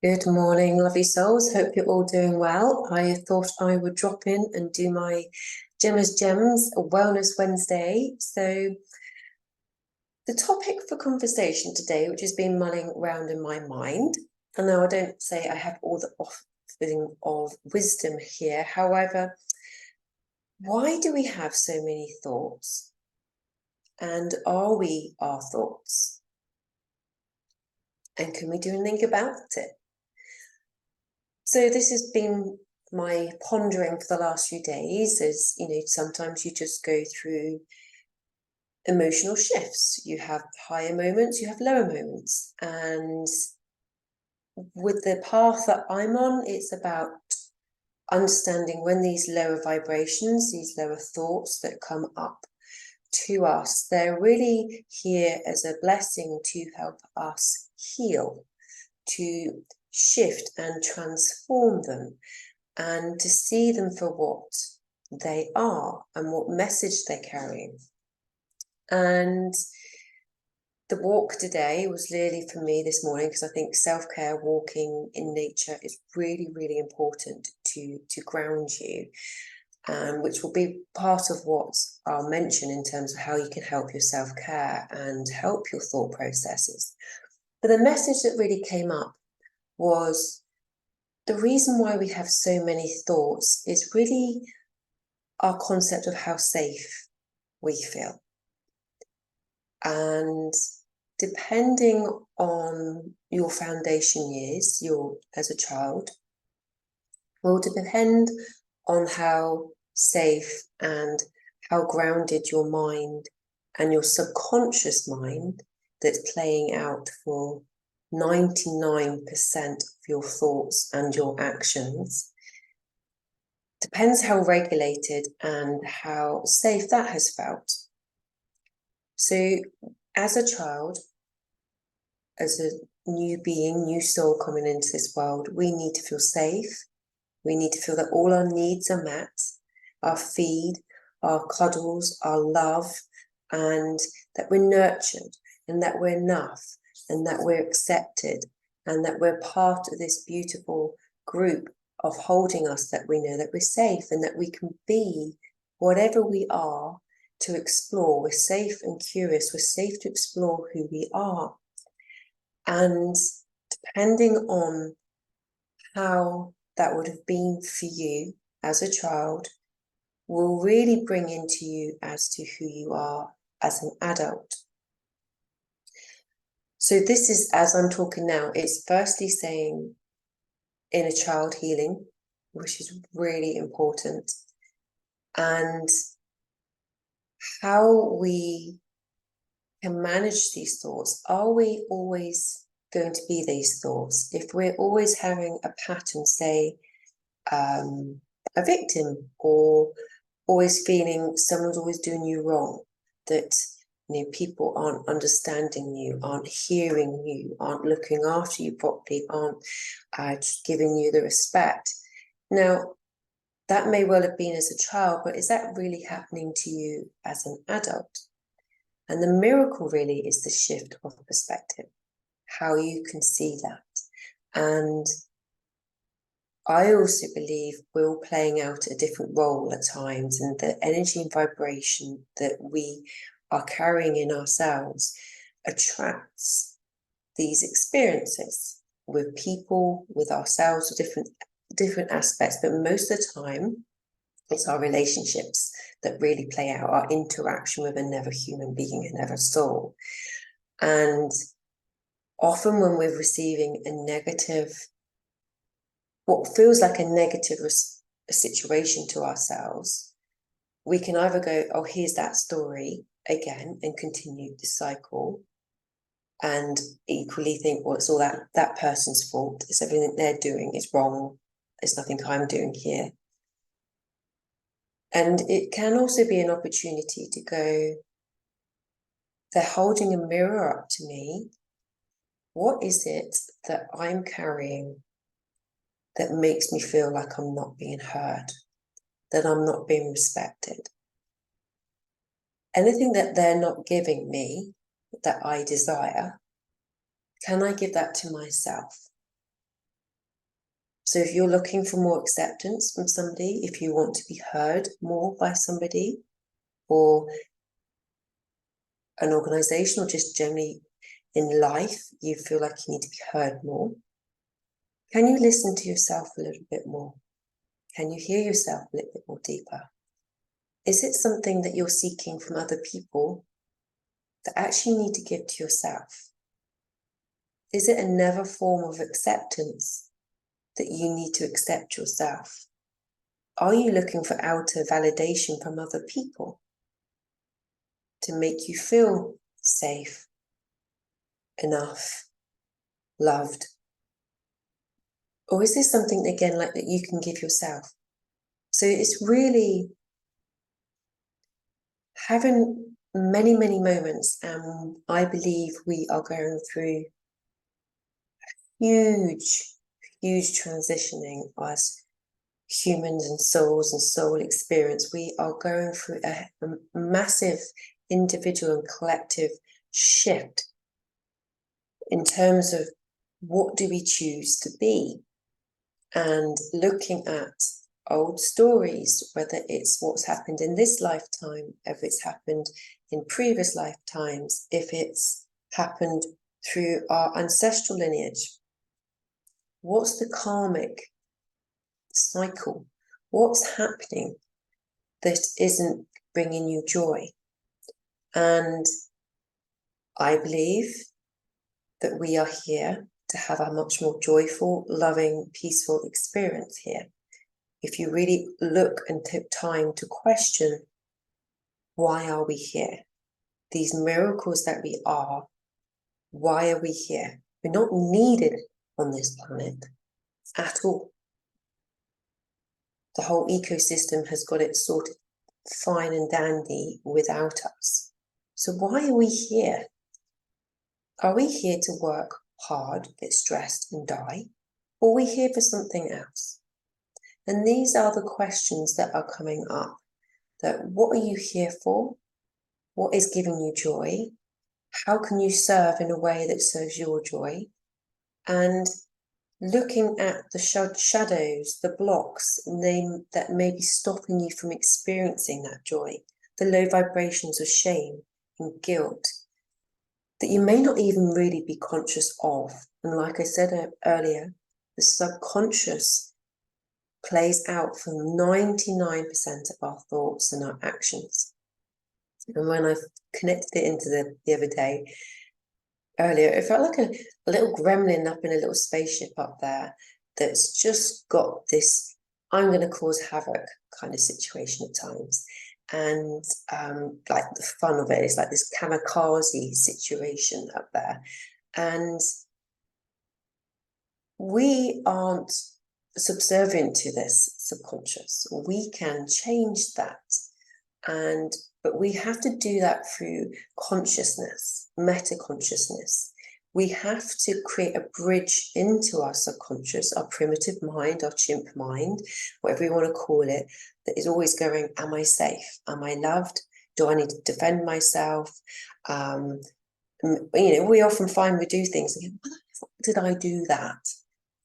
Good morning, lovely souls. Hope you're all doing well. I thought I would drop in and do my Gemma's Gems Wellness Wednesday. So the topic for conversation today, which has been mulling around in my mind, and now I don't say I have all the offering of wisdom here. However, why do we have so many thoughts? And are we our thoughts? And can we do anything about it? So this has been my pondering for the last few days. Is, sometimes you just go through emotional shifts. You have higher moments, you have lower moments. And with the path that I'm on, it's about understanding when these lower vibrations, these lower thoughts that come up to us, they're really here as a blessing to help us heal, to shift and transform them, and to see them for what they are and what message they're carrying. And the walk today was really for me this morning, because I think self-care, walking in nature is really, really important to ground you, which will be part of what I'll mention in terms of how you can help your self-care and help your thought processes. But the message that really came up was the reason why we have so many thoughts is really our concept of how safe we feel. And depending on your foundation years, as a child, will depend on how safe and how grounded your mind and your subconscious mind that's playing out for 99% of your thoughts and your actions, depends how regulated and how safe that has felt. So as a child, as a new being, new soul coming into this world, we need to feel safe. We need to feel that all our needs are met, our feed, our cuddles, our love, and that we're nurtured, and that we're enough, and that we're accepted, and that we're part of this beautiful group of holding us, that we know that we're safe and that we can be whatever we are to explore. We're safe and curious. We're safe to explore who we are. And depending on how that would have been for you as a child, will really bring into you as to who you are as an adult. So this is, as I'm talking now, it's firstly saying inner child healing, which is really important, and how we can manage these thoughts. Are we always going to be these thoughts? If we're always having a pattern, say, a victim, or always feeling someone's always doing you wrong, that people aren't understanding you, aren't hearing you, aren't looking after you properly, aren't just giving you the respect. Now, that may well have been as a child, but is that really happening to you as an adult? And the miracle really is the shift of perspective, how you can see that. And I also believe we're all playing out a different role at times, and the energy and vibration that we are carrying in ourselves attracts these experiences with people, with ourselves, with different aspects. But most of the time, it's our relationships that really play out, our interaction with another human being, another soul. And often when we're receiving a negative, what feels like a negative situation to ourselves, we can either go, oh, here's that story again, and continue the cycle, and equally think, well, it's all that person's fault. It's everything they're doing is wrong. There's nothing I'm doing here. And it can also be an opportunity to go, they're holding a mirror up to me. What is it that I'm carrying that makes me feel like I'm not being heard, that I'm not being respected? Anything that they're not giving me that I desire, can I give that to myself? So if you're looking for more acceptance from somebody, if you want to be heard more by somebody, or an organization, or just generally in life, you feel like you need to be heard more, can you listen to yourself a little bit more? Can you hear yourself a little bit more deeper? Is it something that you're seeking from other people that actually you need to give to yourself? Is it another form of acceptance that you need to accept yourself? Are you looking for outer validation from other people to make you feel safe, enough, loved? Or is this something, again, like that you can give yourself? So it's really having many, many moments, and I believe we are going through huge, huge transitioning as humans and souls and soul experience. We are going through a massive individual and collective shift in terms of what do we choose to be, and looking at old stories, whether it's what's happened in this lifetime, if it's happened in previous lifetimes, if it's happened through our ancestral lineage. What's the karmic cycle? What's happening that isn't bringing you joy? And I believe that we are here to have a much more joyful, loving, peaceful experience here. If you really look and take time to question, why are we here? These miracles that we are, why are we here? We're not needed on this planet at all. The whole ecosystem has got it sorted fine and dandy without us. So why are we here? Are we here to work hard, get stressed and die? Or are we here for something else? And these are the questions that are coming up. That what are you here for? What is giving you joy? How can you serve in a way that serves your joy? And looking at the shadows, the blocks that may be stopping you from experiencing that joy, the low vibrations of shame and guilt that you may not even really be conscious of. And like I said earlier, the subconscious plays out for 99% of our thoughts and our actions. And when I connected it into the other day, earlier, it felt like a little gremlin up in a little spaceship up there that's just got this I'm going to cause havoc kind of situation at times. And like the fun of it is like this kamikaze situation up there. And we aren't subservient to this subconscious. We can change that. But we have to do that through consciousness, meta-consciousness. We have to create a bridge into our subconscious, our primitive mind, our chimp mind, whatever you want to call it, that is always going, am I safe? Am I loved? Do I need to defend myself? We often find we do things and go, why did I do that?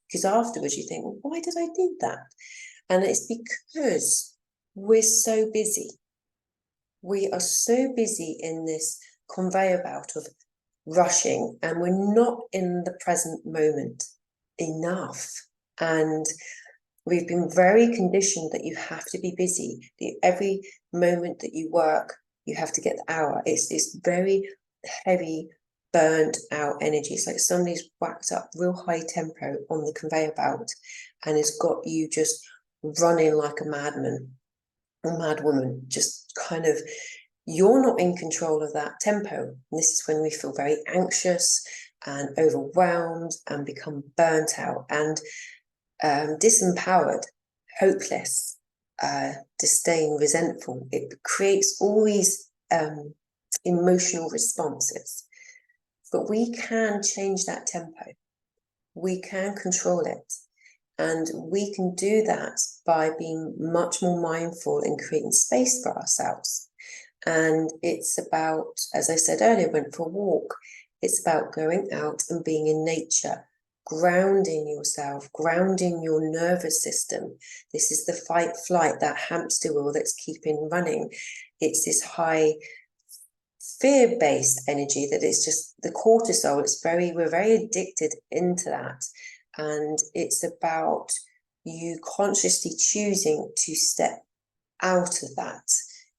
Because afterwards you think, well, why did I do that? And it's because we're so busy. We are so busy in this conveyor belt of rushing, and we're not in the present moment enough. And we've been very conditioned that you have to be busy. Every moment that you work, you have to get the hour. It's this very heavy, burnt out energy. It's like somebody's whacked up real high tempo on the conveyor belt and it's got you just running like a madman or mad woman, just kind of, you're not in control of that tempo. And this is when we feel very anxious and overwhelmed and become burnt out and disempowered, hopeless, disdain, resentful. It creates all these emotional responses. But we can change that tempo. We can control it. And we can do that by being much more mindful and creating space for ourselves. And it's about, as I said earlier, went for a walk. It's about going out and being in nature, grounding yourself, grounding your nervous system. This is the fight flight, that hamster wheel that's keeping running. It's this high fear-based energy that it's just the cortisol. We're very addicted into that. And it's about you consciously choosing to step out of that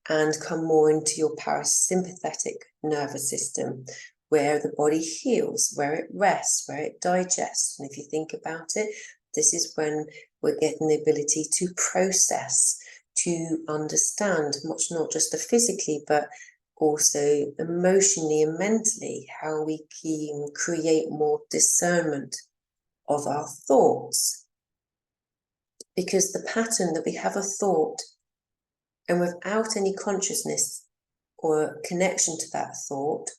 and come more into your parasympathetic nervous system, where the body heals, where it rests, where it digests. And if you think about it, this is when we're getting the ability to process, to understand, much not just the physically, but also emotionally and mentally, how we can create more discernment of our thoughts. Because the pattern that we have a thought, and without any consciousness or connection to that thought,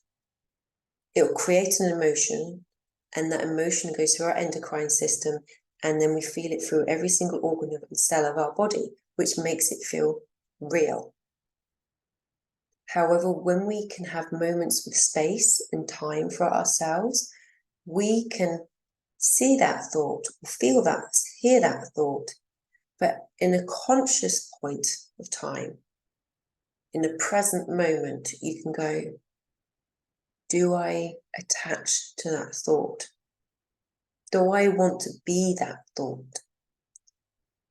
it will create an emotion, and that emotion goes through our endocrine system, and then we feel it through every single organ and cell of our body, which makes it feel real. However, when we can have moments with space and time for ourselves, we can see that thought, feel that, hear that thought, but in a conscious point of time, in the present moment, you can go, do I attach to that thought? Do I want to be that thought?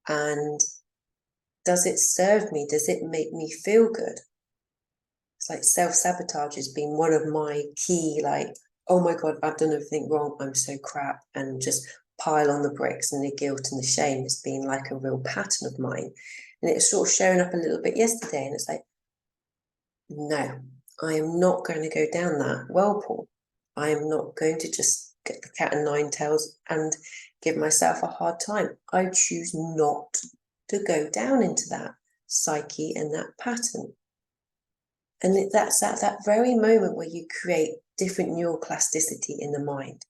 And does it serve me? Does it make me feel good? It's like self-sabotage has been one of my key, like, oh my God, I've done everything wrong, I'm so crap, and just pile on the bricks, and the guilt and the shame has been like a real pattern of mine. And it's sort of showing up a little bit yesterday, and it's like, no, I am not going to go down that whirlpool. I am not going to just get the cat and nine tails and give myself a hard time. I choose not to go down into that psyche and that pattern. And that's at that very moment where you create different neuroplasticity in the mind.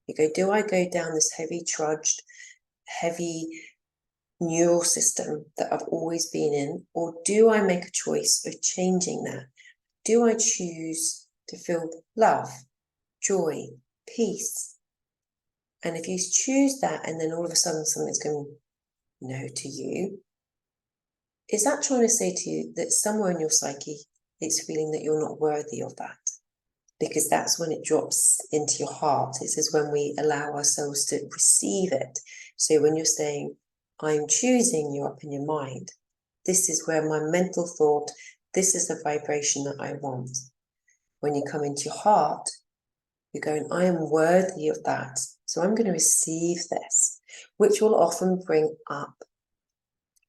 You go, do I go down this heavy trudged, heavy neural system that I've always been in, or do I make a choice of changing that? Do I choose to feel love, joy, peace? And if you choose that, and then all of a sudden something's going no to you, is that trying to say to you that somewhere in your psyche it's feeling that you're not worthy of that? Because that's when it drops into your heart. This is when we allow ourselves to receive it. So when you're saying, I'm choosing, you're up in your mind. This is where my mental thought, this is the vibration that I want. When you come into your heart, you're going, I am worthy of that. So I'm going to receive this, which will often bring up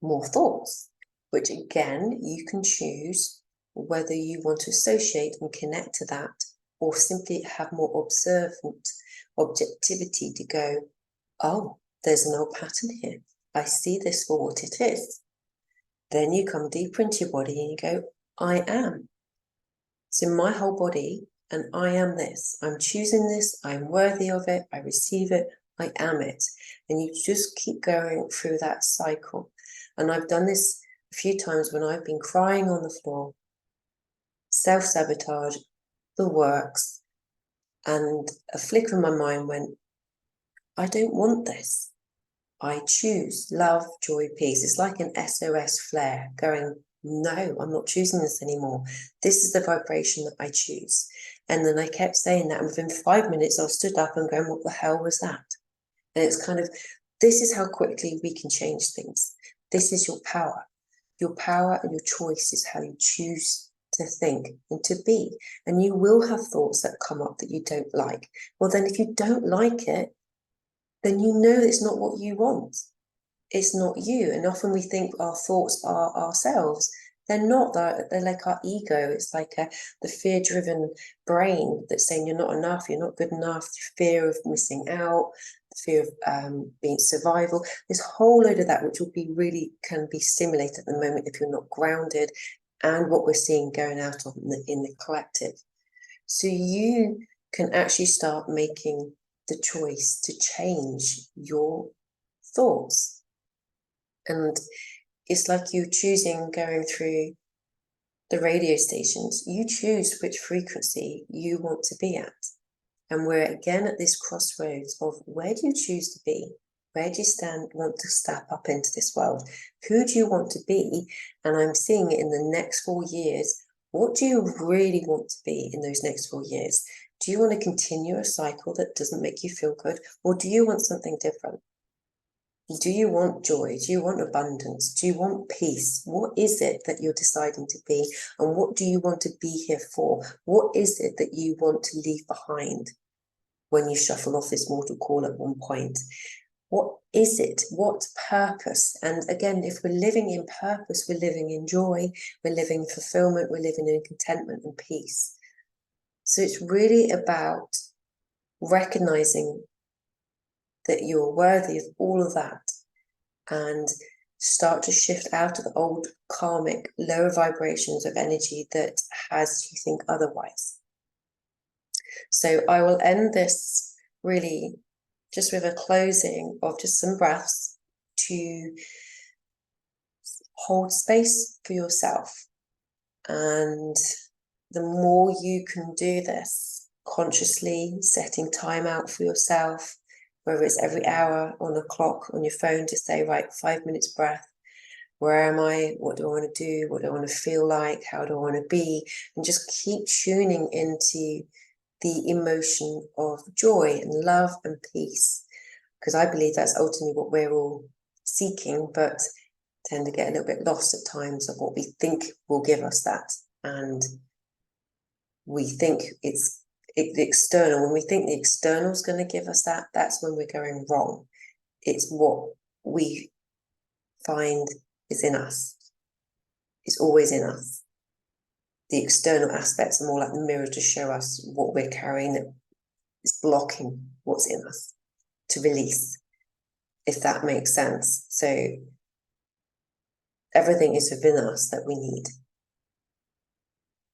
more thoughts, which again, you can choose whether you want to associate and connect to that, or simply have more observant objectivity to go, oh, there's an old pattern here. I see this for what it is. Then you come deeper into your body and you go, I am. So my whole body, and I am this. I'm choosing this. I'm worthy of it. I receive it. I am it. And you just keep going through that cycle. And I've done this a few times when I've been crying on the floor, self-sabotage, the works, and a flick of my mind went, I don't want this. I choose love, joy, peace. It's like an SOS flare going, no, I'm not choosing this anymore. This is the vibration that I choose. And then I kept saying that, and within 5 minutes I stood up and going, what the hell was that? And it's kind of, this is how quickly we can change things. This is your power. Your power and your choice is how you choose to think and to be. And you will have thoughts that come up that you don't like. Well, then if you don't like it, then you know it's not what you want. It's not you. And often we think our thoughts are ourselves. They're not. They're like our ego. It's like the fear-driven brain that's saying you're not enough, you're not good enough, the fear of missing out, the fear of being survival. This whole load of that, which will be really can be stimulated at the moment if you're not grounded, and what we're seeing going out on in the collective. So you can actually start making the choice to change your thoughts. And it's like you choosing going through the radio stations. You choose which frequency you want to be at. And we're again at this crossroads of, where do you choose to be? Where do you want to step up into this world? Who do you want to be? And I'm seeing it in the next 4 years. What do you really want to be in those next 4 years? Do you want to continue a cycle that doesn't make you feel good? Or do you want something different? Do you want joy? Do you want abundance? Do you want peace? What is it that you're deciding to be? And what do you want to be here for? What is it that you want to leave behind when you shuffle off this mortal coil at one point? What is it? What purpose? And again, if we're living in purpose, we're living in joy, we're living in fulfillment, we're living in contentment and peace. So it's really about recognizing that you're worthy of all of that, and start to shift out of the old karmic lower vibrations of energy that has you think otherwise. So I will end this really just with a closing of just some breaths to hold space for yourself. And the more you can do this consciously, setting time out for yourself, whether it's every hour on a clock on your phone to say, right, 5 minutes breath. Where am I? What do I want to do? What do I want to feel like? How do I want to be? And just keep tuning into the emotion of joy and love and peace. Because I believe that's ultimately what we're all seeking, but tend to get a little bit lost at times of what we think will give us that. And we think it's the external. When we think the external is going to give us that, that's when we're going wrong. It's what we find is in us. It's always in us. The external aspects are more like the mirror to show us what we're carrying that is blocking what's in us to release, if that makes sense. So everything is within us that we need.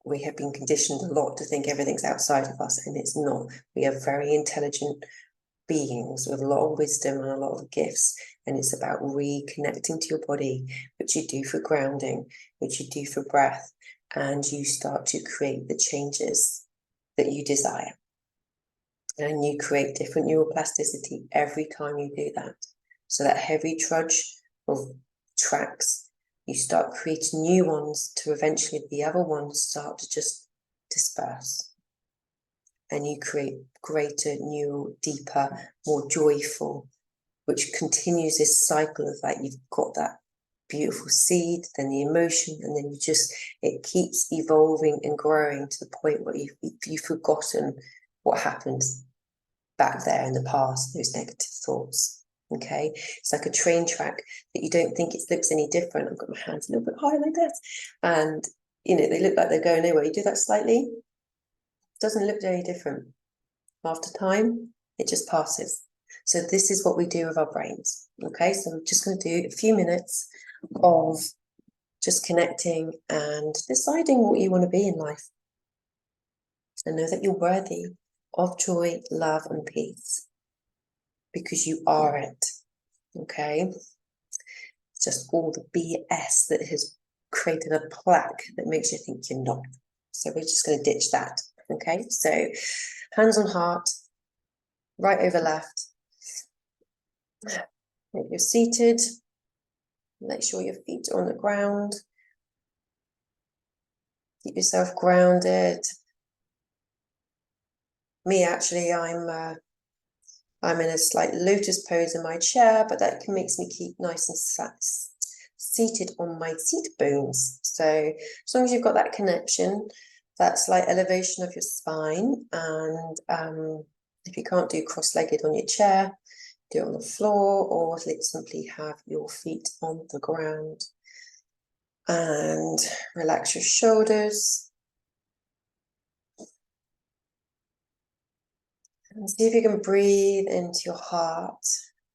We have been conditioned a lot to think everything's outside of us, and it's not. We are very intelligent beings with a lot of wisdom and a lot of gifts, and it's about reconnecting to your body, which you do for grounding, which you do for breath, and you start to create the changes that you desire. And you create different neuroplasticity every time you do that. So that heavy trudge of tracks, you start creating new ones to eventually the other ones start to just disperse. And you create greater, new, deeper, more joyful, which continues this cycle of that. You've got that beautiful seed, then the emotion, and then it keeps evolving and growing to the point where you've forgotten what happened back there in the past, those negative thoughts. Okay, it's like a train track that you don't think it looks any different. I've got my hands a little bit high like that, and they look like they're going nowhere. You do that slightly, it doesn't look very different. After time, it just passes. So this is what we do with our brains. Okay, so I'm just going to do a few minutes of just connecting and deciding what you want to be in life, and know that you're worthy of joy, love, and peace, because you are it. Okay, it's just all the BS that has created a plaque that makes you think you're not. So we're just going to ditch that. Okay, so hands on heart, right over left. If you're seated, make sure your feet are on the ground. Keep yourself grounded. Me, actually, I'm in a slight lotus pose in my chair, but that makes me keep nice and seated on my seat bones. So as long as you've got that connection, that slight elevation of your spine, and if you can't do cross-legged on your chair, do it on the floor, or simply have your feet on the ground. And relax your shoulders. And see if you can breathe into your heart.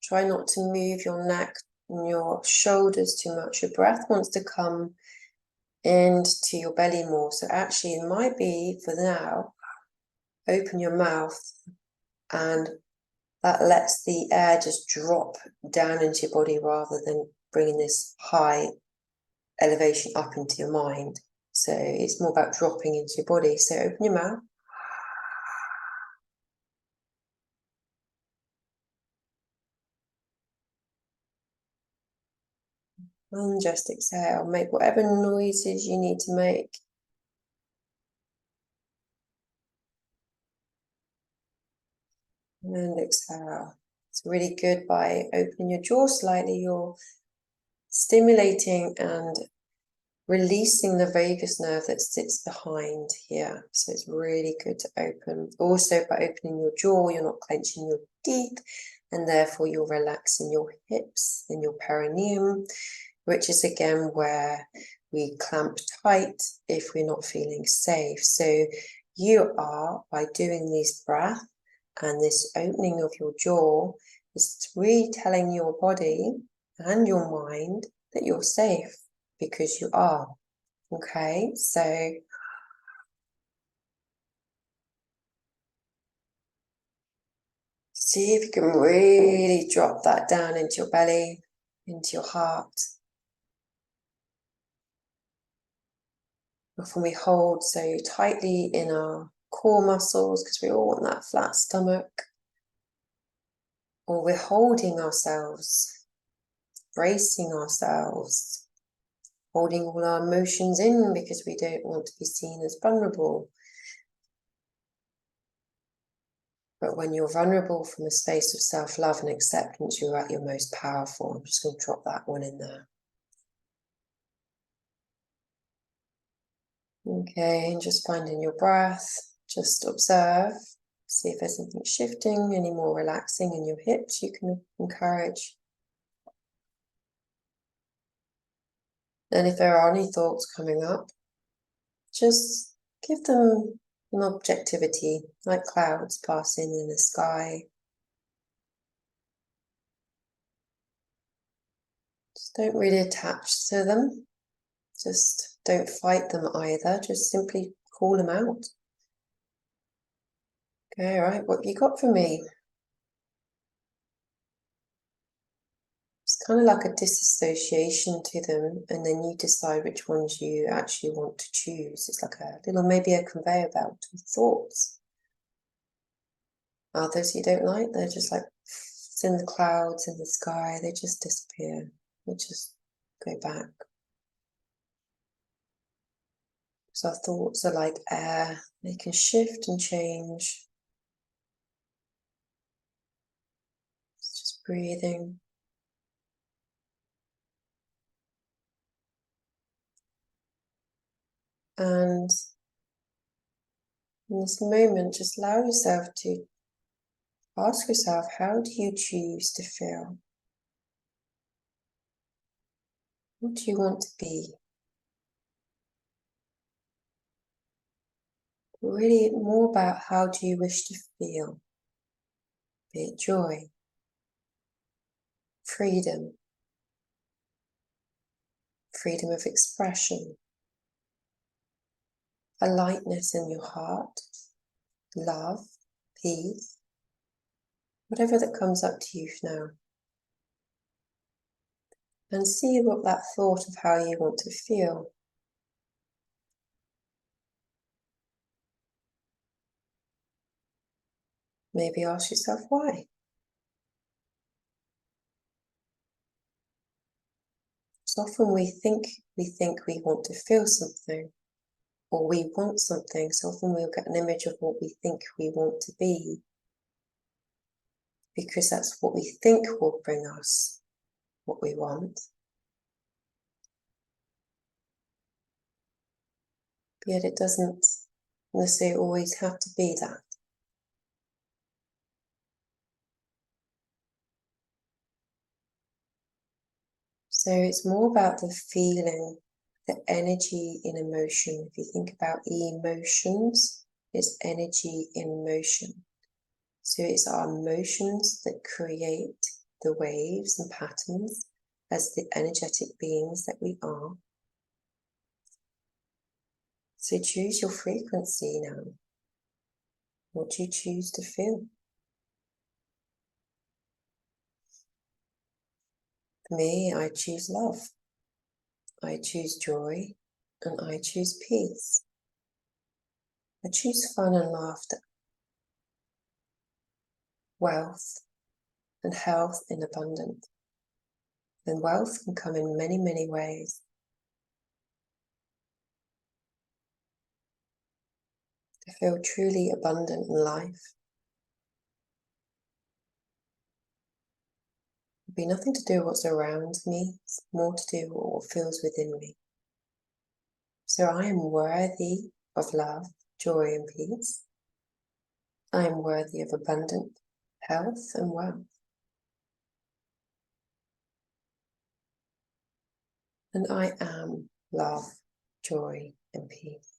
Try not to move your neck and your shoulders too much. Your breath wants to come into your belly more. So actually it might be, for now, open your mouth, and that lets the air just drop down into your body rather than bringing this high elevation up into your mind. So it's more about dropping into your body. So open your mouth. And just exhale. Make whatever noises you need to make. And exhale. It's really good by opening your jaw slightly. You're stimulating and releasing the vagus nerve that sits behind here. So it's really good to open. Also, by opening your jaw, you're not clenching your teeth, and therefore you're relaxing your hips and your perineum, which is again where we clamp tight if we're not feeling safe. So you are, by doing this breath and this opening of your jaw, is really telling your body and your mind that you're safe, because you are. Okay, so see if you can really drop that down into your belly, into your heart. Often we hold so tightly in our core muscles because we all want that flat stomach. Or we're holding ourselves, bracing ourselves, holding all our emotions in because we don't want to be seen as vulnerable. But when you're vulnerable from a space of self-love and acceptance, you're at your most powerful. I'm just going to drop that one in there. Okay, and just finding your breath. Just observe. See if there's anything shifting, any more relaxing in your hips you can encourage. And if there are any thoughts coming up, just give them an objectivity, like clouds passing in the sky. Just don't really attach to them. Just don't fight them either. Just simply call them out. Okay, all right, what have you got for me? It's kind of like a disassociation to them, and then you decide which ones you actually want to choose. It's like a little, maybe a conveyor belt of thoughts. Others you don't like, they're just like it's in the clouds, in the sky, they just disappear. They just go back. So our thoughts are like air, they can shift and change. It's just breathing. And in this moment, just allow yourself to ask yourself, how do you choose to feel? What do you want to be? Really more about how do you wish to feel? Be it joy, freedom, freedom of expression, a lightness in your heart, love, peace, whatever that comes up to you now. And see what that thought of how you want to feel. Maybe ask yourself why. So often we think we want to feel something, or we want something. So often we'll get an image of what we think we want to be, because that's what we think will bring us what we want. Yet it doesn't necessarily always have to be that. So it's more about the feeling, the energy in emotion. If you think about emotions, it's energy in motion. So it's our emotions that create the waves and patterns as the energetic beings that we are. So choose your frequency now. What do you choose to feel? For me, I choose love. I choose joy, and I choose peace. I choose fun and laughter, wealth and health in abundance. then wealth can come in many, many ways. To feel truly abundant in life would be nothing to do with what's around me, it's more to do with what feels within me. So I am worthy of love, joy, and peace. I am worthy of abundant health and wealth. And I am love, joy, and peace.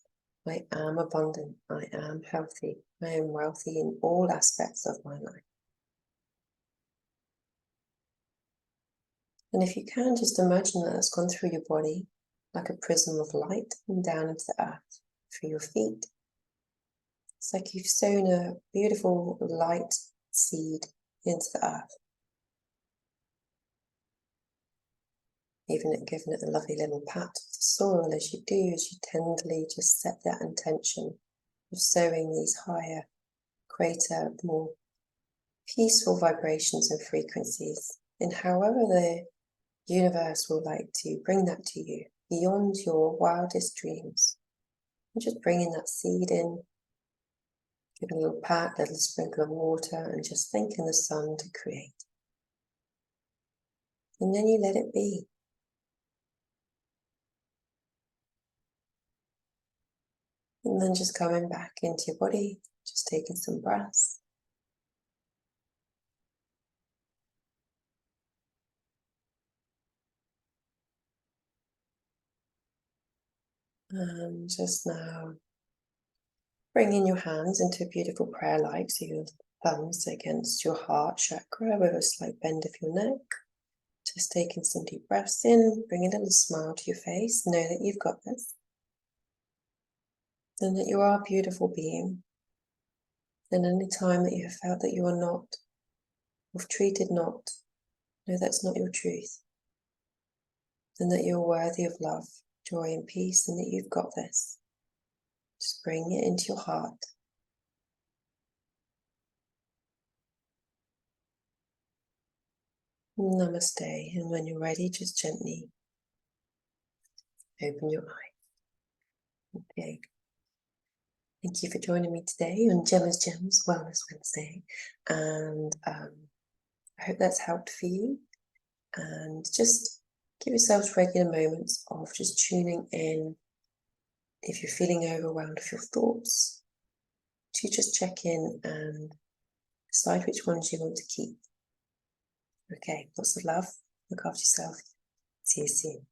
I am abundant. I am healthy. I am wealthy in all aspects of my life. And if you can, just imagine that it's gone through your body like a prism of light and down into the earth, through your feet. It's like you've sown a beautiful light seed into the earth. Even giving it a lovely little pat of the soil as you do, as you tenderly just set that intention of sowing these higher, greater, more peaceful vibrations and frequencies in however the universe will like to bring that to you beyond your wildest dreams. And just bringing that seed in, giving a little pat, a little sprinkle of water, and just thanking the sun to create. And then you let it be. And then just coming back into your body, just taking some breaths. And just now bringing your hands into a beautiful prayer light, so your thumbs against your heart chakra with a slight bend of your neck. Just taking some deep breaths in, bring a little smile to your face. Know that you've got this. And that you are a beautiful being. And any time that you have felt that you are not, or treated not, know that's not your truth. And that you're worthy of love, joy, and peace, and that you've got this. Just bring it into your heart. Namaste. And when you're ready, just gently open your eyes. Okay. Thank you for joining me today on Gemma's Gems Wellness Wednesday. And I hope that's helped for you. And just give yourselves regular moments of just tuning in. If you're feeling overwhelmed with your thoughts, to just check in and decide which ones you want to keep. Okay, lots of love. Look after yourself. See you soon.